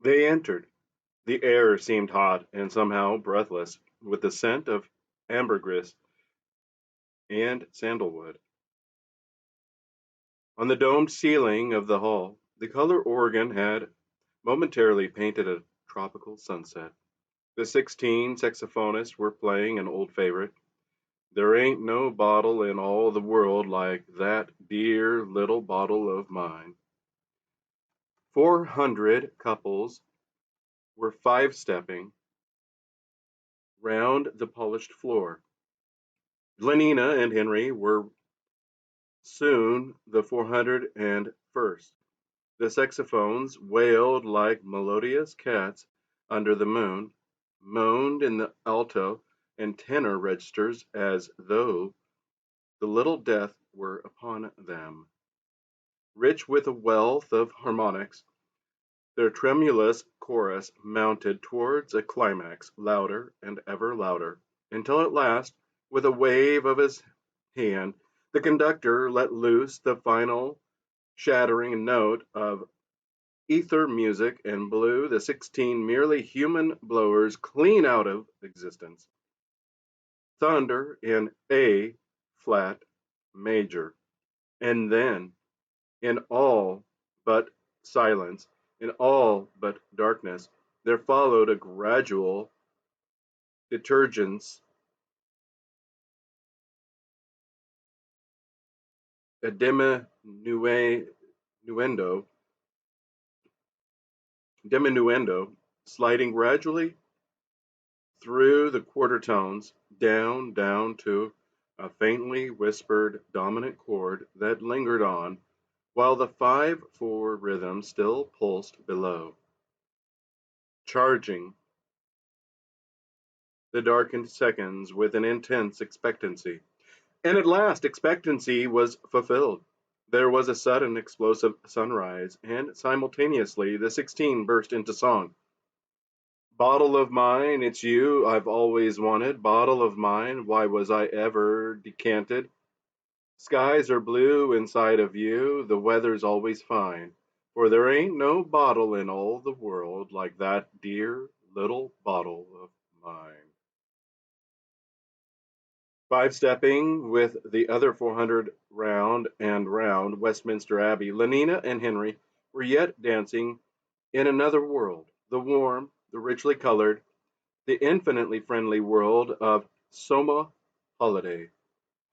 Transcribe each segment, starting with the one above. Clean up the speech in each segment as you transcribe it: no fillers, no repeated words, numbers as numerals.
They entered. The air seemed hot and somehow breathless, with the scent of ambergris and sandalwood. On the domed ceiling of the hall, the color organ had momentarily painted a tropical sunset. The 16 saxophonists were playing an old favorite. There ain't no bottle in all the world like that dear little bottle of mine. 400 couples were five-stepping round the polished floor. Lenina and Henry were soon the 401st. The saxophones wailed like melodious cats under the moon, moaned in the alto and tenor registers as though the little death were upon them. Rich with a wealth of harmonics, their tremulous chorus mounted towards a climax, louder and ever louder, until at last, with a wave of his hand, the conductor let loose the final shattering note of ether music and blew the 16 merely human blowers clean out of existence. Thunder in A flat major. And then, in all but silence, in all but darkness, there followed a gradual detergence, a diminuendo, sliding gradually through the quarter tones, down to a faintly whispered dominant chord that lingered on, while the 5/4 rhythm still pulsed below, charging the darkened seconds with an intense expectancy. And at last expectancy was fulfilled. There was a sudden explosive sunrise, and simultaneously the 16 burst into song. Bottle of mine, it's you I've always wanted. Bottle of mine, why was I ever decanted? Skies are blue inside of you, the weather's always fine. For there ain't no bottle in all the world like that dear little bottle of mine. Five stepping with the other 400 round and round Westminster Abbey, Lenina and Henry were yet dancing in another world, the warm, the richly colored, the infinitely friendly world of Soma Holiday.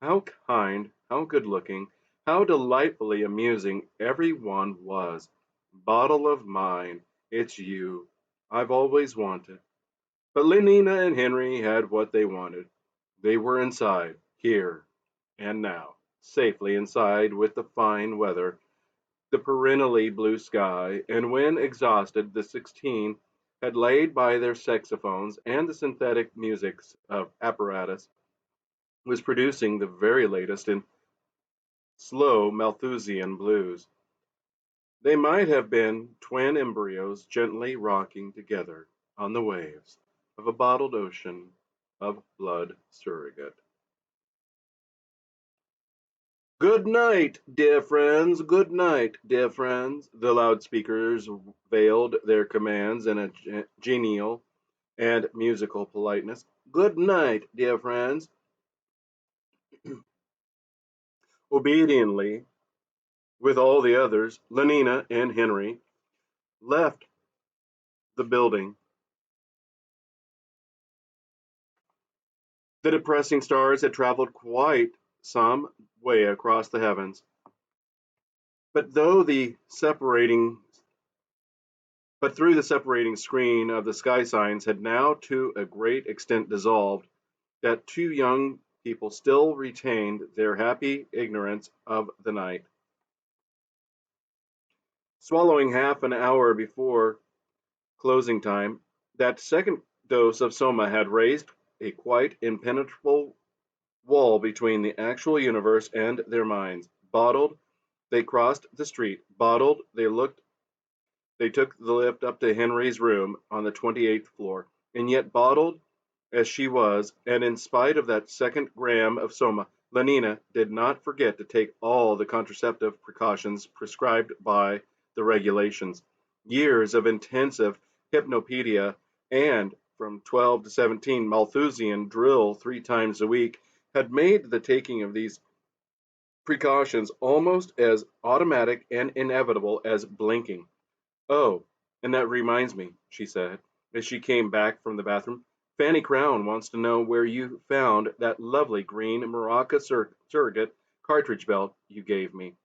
How kind, how good looking, how delightfully amusing every one was. Bottle of mine, it's you. I've always wanted. But Lenina and Henry had what they wanted. They were inside, here and now, safely inside with the fine weather, the perennially blue sky, and when exhausted, the 16 had laid by their saxophones and the synthetic music apparatus was producing the very latest in slow Malthusian blues. They might have been twin embryos gently rocking together on the waves of a bottled ocean of blood surrogate. Good night, dear friends, good night, dear friends. The loudspeakers veiled their commands in a genial and musical politeness. Good night, dear friends. Obediently, with all the others, Lenina and Henry left the building. The depressing stars had traveled quite some way across the heavens, but though the separating but through the separating screen of the sky signs had now to a great extent dissolved, that two young people still retained their happy ignorance of the night. Swallowing half an hour before closing time, that second dose of soma had raised a quite impenetrable wall between the actual universe and their minds. Bottled, they crossed the street. Bottled, they took the lift up to Henry's room on the 28th floor. And yet, bottled as she was, and in spite of that second gram of soma, Lenina did not forget to take all the contraceptive precautions prescribed by the regulations. Years of intensive Hypnopedia, and from 12 to 17 Malthusian drill 3 times a week had made the taking of these precautions almost as automatic and inevitable as blinking. "Oh, and that reminds me," she said, as she came back from the bathroom. "Fanny Crown wants to know where you found that lovely green Maraca surrogate cartridge belt you gave me.